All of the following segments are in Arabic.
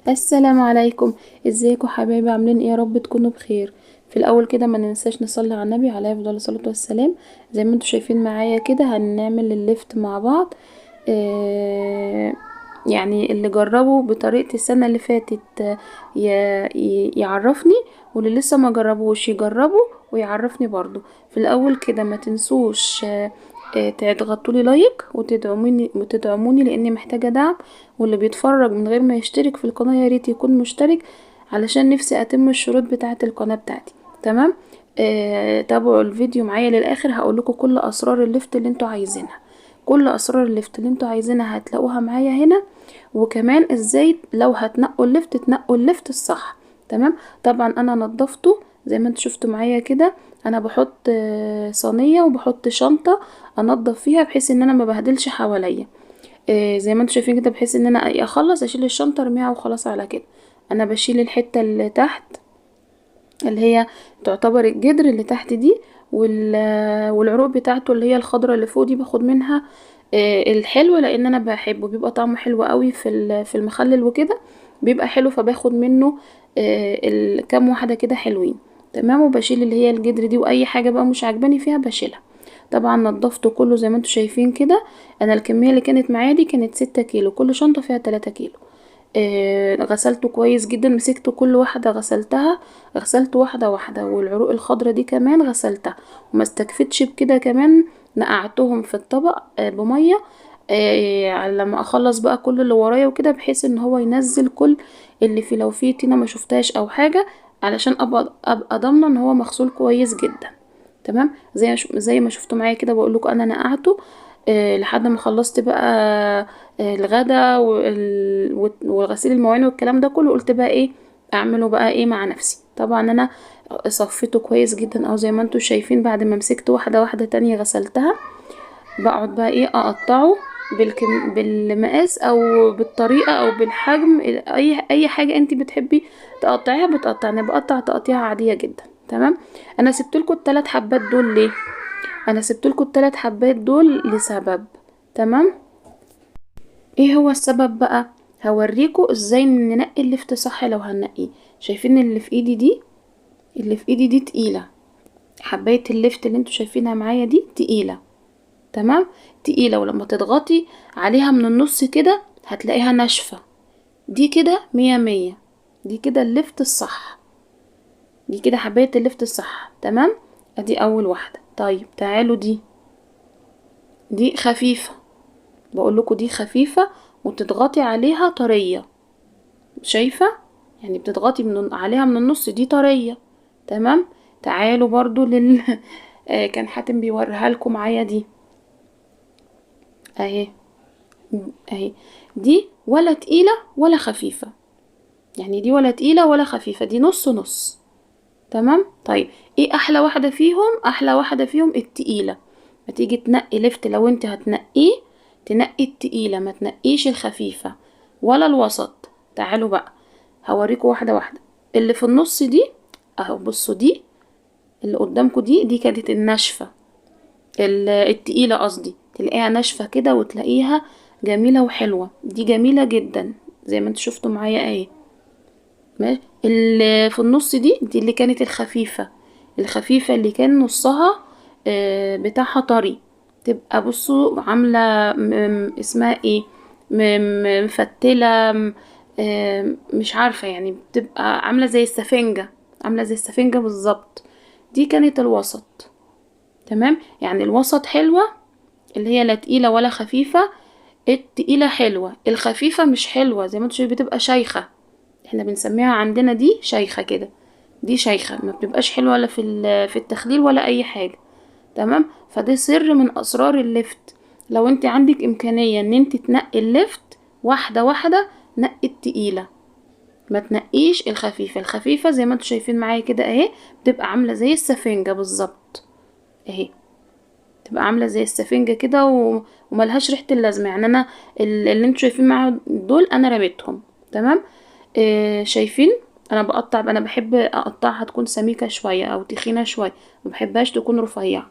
السلام عليكم. ازيكم حبايبي؟ عاملين ايه؟ يا رب تكونوا بخير. في الاول كده ما ننساش نصلي على النبي عليه افضل الصلاه والسلام. زي ما انتم شايفين معايا كده هنعمل الليفت مع بعض. آه يعني اللي جربوا بطريقه السنه اللي فاتت يعرفني، واللي لسه ما جربوش يجربوا ويعرفني برضو. في الاول كده ما تنسوش تضغطوا لي لايك وتدعموني لاني محتاجه دعم. واللي بيتفرج من غير ما يشترك في القناه يا ريت يكون مشترك، علشان نفسي اتم الشروط بتاعه القناه بتاعتي. تمام. تابعوا الفيديو معايا للاخر، هقول لكم كل اسرار الليفت اللي انتوا عايزينها. كل اسرار الليفت اللي انتوا عايزينها هتلاقوها معايا هنا. وكمان ازاي لو هتنقوا الليفت تنقوا الليفت الصح. تمام. طبعا انا نضفته زي ما انتوا شفتوا معايا كده. انا بحط صينيه وبحط شنطه انضف فيها بحيث ان انا ما بهدلش حواليا. زي ما انتوا شايفين كده، بحيث ان انا اخلص اشيل الشنطه ارميها وخلاص على كده. انا بشيل الحته اللي تحت اللي هي تعتبر الجدر اللي تحت دي، والعروق بتاعته اللي هي الخضرة اللي فوق دي باخد منها الحلو، لان انا بحبه بيبقى طعمه حلو قوي في المخلل وكده. بيبقى حلو فباخد منه كام واحدة كده حلوين. تمام. وبشيل اللي هي الجدر دي، واي حاجة بقى مش عاجباني فيها بشيلها. طبعا نضفته كله زي ما انتوا شايفين كده. انا الكمية اللي كانت معايا دي كانت 6 كيلو، كل شنطة فيها 3 كيلو. غسلته كويس جدا، مسكت كل واحدة غسلتها. غسلت واحدة واحدة، والعروق الخضرة دي كمان غسلتها. وما استكفتش بكده كمان، نقعتهم في الطبق بمية على لما اخلص بقى كل اللي ورايا وكده، بحيث ان هو ينزل كل اللي فيه لو فيه طينة ما شفتهاش او حاجة، علشان ابقى ضامنة ان هو مغسول كويس جدا. تمام. زي ما شفتوا معايا كده، بقول لكم انا نقعته لحد ما خلصت بقى الغدا وغسيل المواعين والكلام ده كله. قلت بقى ايه اعمله بقى ايه مع نفسي. طبعا انا صفيته كويس جدا، او زي ما انتوا شايفين بعد ما مسكت واحده واحده تانية غسلتها. بقعد بقى ايه اقطعه بالمقاس او بالطريقه او بالحجم، اي حاجه انت بتحبي تقطعيها بتقطعي. انا بقطع تقطيعه عاديه جدا. تمام. انا سبت لكم الثلاث حبات دول ليه؟ انا سبت لكم الثلاث حبات دول لسبب. تمام. ايه هو السبب بقى؟ هوريكم ازاي ننقي اللفت صح لو هنقيه. شايفين اللي في ايدي دي؟ اللي في ايدي دي تقيله. حبايه اللفت اللي انتوا شايفينها معايا دي تقيله. تمام. تقيله، ولما تضغطي عليها من النص كده هتلاقيها ناشفه. دي كده 100 100. دي كده اللفت الصح. دي كده حبايه اللفت الصح. تمام. ادي اول واحده. طيب تعالوا دي خفيفه. بقول لكم دي خفيفه وتضغطي عليها طريه. شايفه؟ يعني بتضغطي عليها من النص، دي طريه. تمام. تعالوا برضو كان حاتم بيوريها لكم معايا دي اهي. اهي دي ولا تقيله ولا خفيفه. يعني دي ولا تقيله ولا خفيفه، دي نص نص. تمام. طيب ايه احلى واحده فيهم؟ احلى واحده فيهم التقيله. ما تيجي تنقي لفت، لو انت هتنقيه تنقي التقيله، ما تنقيش الخفيفه ولا الوسط. تعالوا بقى هوريكم واحده واحده. اللي في النص دي اهو، بصوا دي اللي قدامكم دي كانت الناشفه. التقيله قصدي، تلاقيها ناشفه كده وتلاقيها جميله وحلوه. دي جميله جدا زي ما انتوا شفتوا معايا اهي. ماشي. اللي في النص دي اللي كانت الخفيفة. الخفيفة اللي كان نصها بتاعها طري. تبقى بصوا عاملة اسمها ايه، مفتلة، مش عارفة يعني، بتبقى عاملة زي السفنجة. عاملة زي السفنجة بالظبط. دي كانت الوسط. تمام. يعني الوسط حلوة، اللي هي لا تقيلة ولا خفيفة. التقيلة حلوة، الخفيفة مش حلوة زي ما انتوا شايفين، بتبقى شيخة. احنا بنسميها عندنا دي شيخة كده. دي شيخة ما بتبقاش حلوة ولا في التخليل ولا اي حاجة. تمام. فده سر من اسرار اللفت. لو انت عندك امكانية ان انت تنقي اللفت واحدة واحدة، نقي التقيلة، ما تنقيش الخفيفة. الخفيفة زي ما انتوا شايفين معايا كده اهي، بتبقى عاملة زي السفنجة بالظبط اهي. تبقى عاملة زي السفنجة كده وملهاش ريحة اللازمة. يعني انا اللي انتوا شايفين معايا دول انا رميتهم. تمام. شايفين؟ انا بحب اقطعها تكون سميكة شوية او تخينة شوية، ما بحبهاش تكون رفيعة.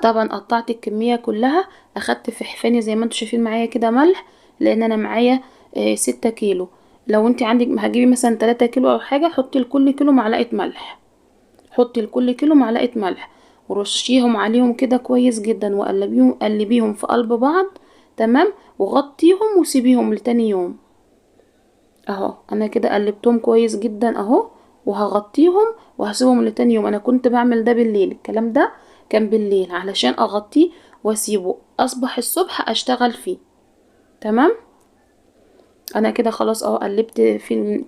طبعا قطعت الكمية كلها. اخدت في حفاني زي ما انتوا شايفين معايا كده ملح، لان انا معايا 6 كيلو. لو انت عندك هتجيبي مثلا 3 كيلو او حاجة، حطي لكل كيلو معلقة ملح. حطي لكل كيلو معلقة ملح ورشيهم عليهم كده كويس جدا، وقلبيهم قلبيهم في قلب بعض. تمام. وغطيهم وسيبيهم لتاني يوم. اهو انا كده قلبتهم كويس جدا اهو، وهغطيهم وهسيبهم لتاني يوم. انا كنت بعمل ده بالليل، الكلام ده كان بالليل علشان اغطيه واسيبه اصبح الصبح اشتغل فيه. تمام. انا كده خلاص اهو قلبت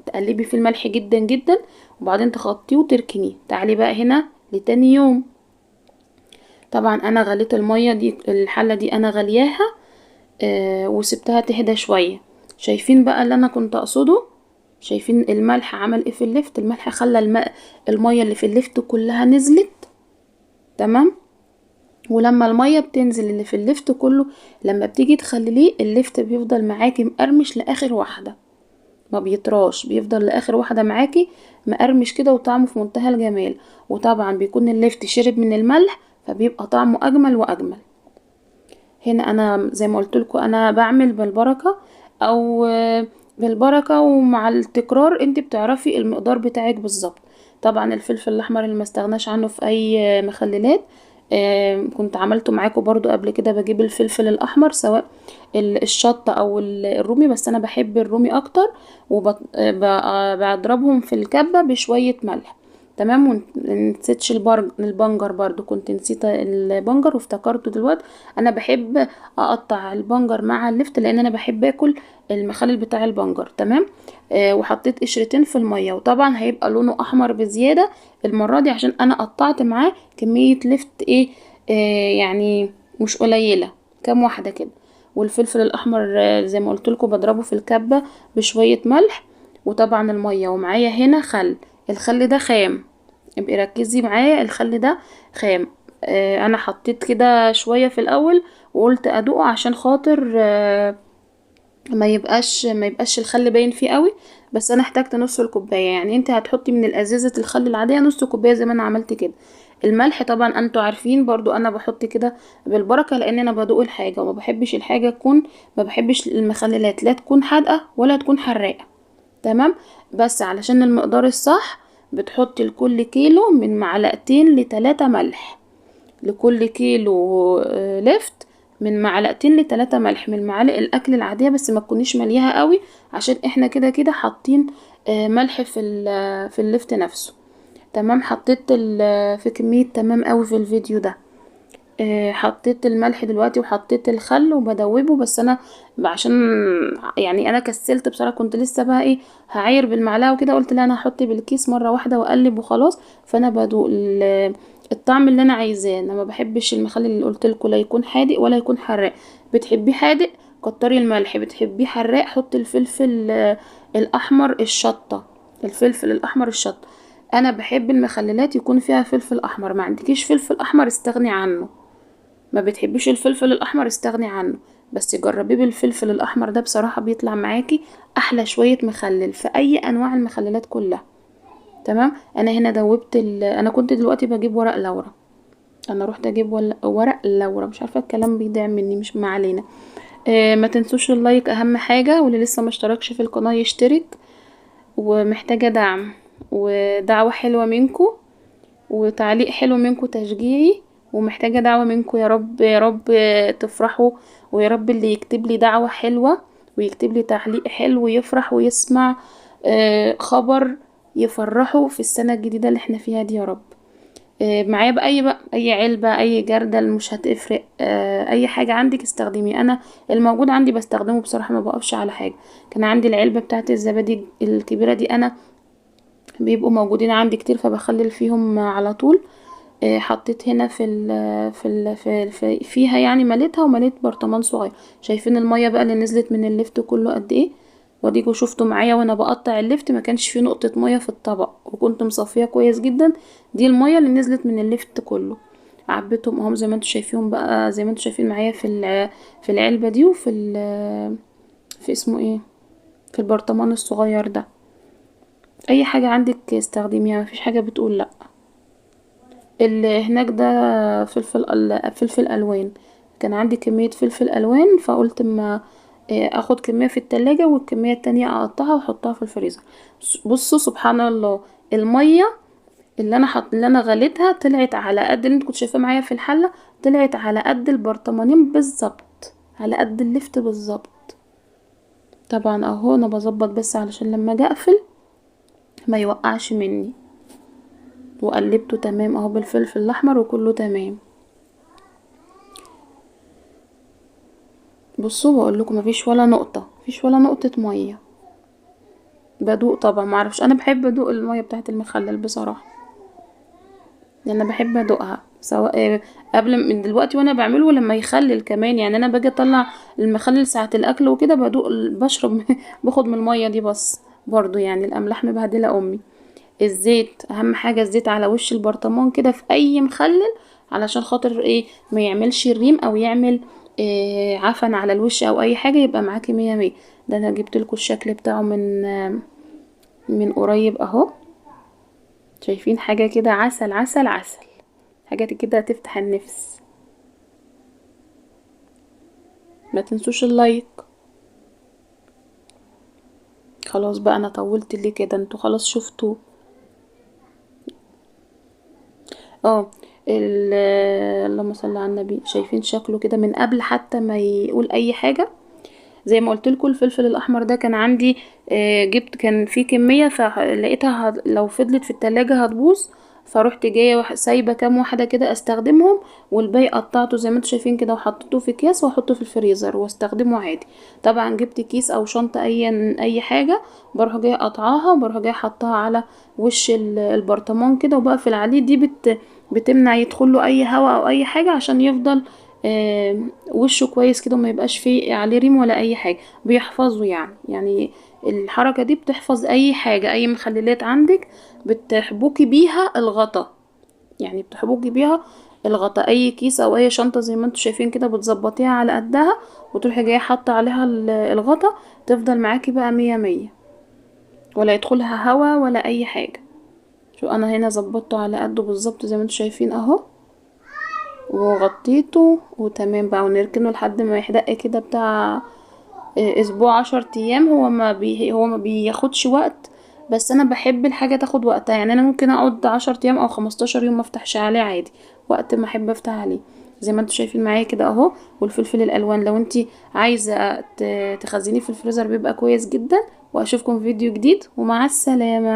تقلبي في الملح جدا جدا، وبعدين تغطيه وتركنيه. تعالي بقى هنا لتاني يوم. طبعا انا غليت المية دي، الحلة دي انا غلياها وسبتها تهدى شوية. شايفين بقى اللي انا كنت اقصده؟ شايفين الملح عمل ايه في اللفت؟ الملح خلى المية اللي في اللفت كلها نزلت. تمام. ولما المية بتنزل اللي في اللفت كله، لما بتيجي تخلليه اللفت بيفضل معاكي مقرمش لاخر واحدة، ما بيطراش، بيفضل لاخر واحدة معاكي مقرمش كده، وطعمه في منتهى الجمال. وطبعا بيكون اللفت شرب من الملح، فبيبقى طعمه اجمل واجمل. هنا انا زي ما قلت لكم انا بعمل بالبركة، او بالبركة، ومع التكرار انت بتعرفي المقدار بتاعك بالظبط. طبعا الفلفل الاحمر اللي ما استغناش عنه في اي مخللات. كنت عملته معاكم برضو قبل كده، بجيب الفلفل الاحمر سواء الشطة او الرومي، بس انا بحب الرومي اكتر، وبضربهم في الكبة بشوية ملح. تمام. ونسيتش البنجر برضو، كنت نسيت البنجر وافتكرته دلوقتي. انا بحب اقطع البنجر مع اللفت لان انا بحب اكل المخلل بتاع البنجر. تمام. وحطيت قشرتين في المية، وطبعا هيبقى لونه احمر بزيادة المرة دي عشان انا قطعت معاه كمية لفت ايه يعني مش قليلة، كام واحدة كده. والفلفل الاحمر زي ما قلت لكم بضربه في الكبة بشوية ملح، وطبعا المية. ومعايا هنا خل، الخل ده خام، ابقي ركزي معايا، الخل ده خام. انا حطيت كده شوية في الاول وقلت ادوقه عشان خاطر ما يبقاش الخل باين فيه قوي. بس انا احتاجت نص الكوبايه، يعني انت هتحطي من الازازه الخل العاديه نص كوبايه زي ما انا عملت كده. الملح طبعا انتوا عارفين برضو انا بحط كده بالبركه، لان انا بدوق الحاجه وما بحبش الحاجه تكون، ما بحبش المخللات لا تكون حادقه ولا تكون حراقه. تمام. بس علشان المقدار الصح بتحطي لكل كيلو من معلقتين لتلاتة ملح. لكل كيلو لفت من معلقتين لتلاتة ملح من معالق الاكل العادية، بس ما تكونيش مليها قوي عشان احنا كده كده حاطين ملح في اللفت نفسه. تمام. حطيت في كمية تمام قوي في الفيديو ده. حطيت الملح دلوقتي وحطيت الخل وبدوبه، بس انا عشان يعني انا كسلت بصراحه، كنت لسه بقى ايه هعاير بالمعلقه وكده، قلت لا انا هحط بالكيس مره واحده واقلب وخلاص. فانا بدوق الطعم اللي انا عايزاه. انا ما بحبش المخلل اللي قلت لكم لا يكون حادق ولا يكون حراق. بتحبيه حادق كتري الملح، بتحبيه حراق حطي الفلفل الاحمر الشطه، الفلفل الاحمر الشطه. انا بحب المخللات يكون فيها فلفل احمر، ما عندكيش فلفل احمر استغني عنه. ما بتحبيش الفلفل الاحمر استغني عنه، بس جربيه بالفلفل الاحمر ده بصراحة بيطلع معاكي احلى شوية مخلل في اي انواع المخللات كلها. تمام. انا هنا دوبت انا كنت دلوقتي بجيب ورق لورا، انا رحت اجيب ورق لورا، مش عارفة الكلام بيضيع مني، مش ما علينا. ما تنسوش اللايك اهم حاجة، واللي لسه ما اشتركش في القناة يشترك. ومحتاجة دعم ودعوة حلوة منكم، وتعليق حلو منكم تشجيعي. ومحتاجة دعوة منكم، يا رب يا رب تفرحوا. ويا رب اللي يكتب لي دعوة حلوة ويكتب لي تعليق حلو يفرح ويسمع خبر يفرحه في السنة الجديدة اللي احنا فيها دي، يا رب. معايا بقى اي علبة اي جردل مش هتفرق، اي حاجة عندك استخدمي. انا الموجود عندي بستخدمه بصراحة، ما بقفش على حاجة. كان عندي العلبة بتاعت الزبادي الكبيرة دي، انا بيبقوا موجودين عندي كتير فبخلل فيهم على طول. حطيت هنا فيها يعني مليتها ومليت برطمان صغير. شايفين المية بقى اللي نزلت من اللفت كله قد ايه؟ وديكوا شفتوا معايا وانا بقطع اللفت ما كانش فيه نقطة مية في الطبق، وكنت مصفية كويس جدا. دي المية اللي نزلت من اللفت كله. عبيتهم اهم زي ما انتوا شايفين بقى، زي ما انتوا شايفين معايا في العلبة دي، في اسمه ايه، في البرطمان الصغير ده. اي حاجة عندك استخدميها، مفيش حاجة بتقول لا. اللي هناك ده فلفل الوان، كان عندي كمية فلفل الوان فقلت ما اخد كمية في التلاجة والكمية التانية اقطعها واحطها في الفريزر. بصوا سبحان الله، المية اللي انا غليتها طلعت على قد اللي انت كنت شايفاه معايا في الحلة، طلعت على قد البرطمانين بالظبط، على قد اللفت بالظبط. طبعا اهو انا بظبط بس علشان لما اجي اقفل ما يوقعش مني. وقلبته تمام اهو بالفلفل الاحمر وكله تمام. بصوا بقول لكم مفيش ولا نقطة، مفيش ولا نقطة مية. بدوق طبعا، معرفش، انا بحب ادوق المية بتاعت المخلل بصراحة، لان انا بحب ادوقها سواء قبل من دلوقتي وانا بعمله ولما يخلل كمان. يعني انا باجي اطلع المخلل ساعة الاكل وكده بدوق بشرب باخد من المية دي بس. برضو يعني الاملاح مبهدلة امي. الزيت اهم حاجة، الزيت على وش البرطمان كده في اي مخلل، علشان خاطر ايه ما يعملش الريم او يعمل إيه عفن على الوش او اي حاجة، يبقى معاكي مية مية. ده انا جبت لكم الشكل بتاعه من قريب اهو. شايفين حاجة كده عسل عسل عسل، حاجات كده تفتح النفس. ما تنسوش اللايك. خلاص بقى انا طولت ليه كده، انتوا خلاص شفتوا. اه اللهم صل على النبي، شايفين شكله كده من قبل حتى ما يقول اي حاجة. زي ما قلت لكم الفلفل الاحمر ده كان عندي، جبت كان فيه كمية فلقيتها لو فضلت في التلاجة هتبوظ، فروحت جايه سايبه كام واحده كده استخدمهم، والباقي قطعته زي ما انتم شايفين كده وحطيته في اكياس واحطه في الفريزر واستخدمه عادي. طبعا جبت كيس او شنطه اي حاجه، بروح جايه قطعاها وبروح جايه حطها على وش البرطمان كده وبقفل عليه. دي بتمنع يدخله اي هواء او اي حاجه عشان يفضل وشه كويس كده وما يبقاش فيه عليه ريم ولا اي حاجه، بيحفظه يعني الحركه دي بتحفظ اي حاجه، اي مخللات عندك بتحبوكي بيها الغطا، يعني بتحبوكي بيها الغطا. اي كيس او اي شنطه زي ما انتم شايفين كده بتظبطيها على قدها وتروحي جايه حاطه عليها الغطا، تفضل معاكي بقى مية مية، ولا يدخلها هوا ولا اي حاجه. شو انا هنا ظبطته على قده بالظبط زي ما انتم شايفين اهو، وغطيته وتمام بقى. ونركنه لحد ما يحدق كده بتاع اسبوع 10 ايام. هو ما بياخدش وقت، بس انا بحب الحاجة تاخد وقتها. يعني انا ممكن اقعد 10 ايام او 15 يوم ما افتحش عليه عادي، وقت ما احب افتح عليه. زي ما انتوا شايفين معايا كده اهو. والفلفل الالوان لو انتي عايزة تخزنيه في الفريزر بيبقى كويس جدا. واشوفكم في فيديو جديد ومع السلامة.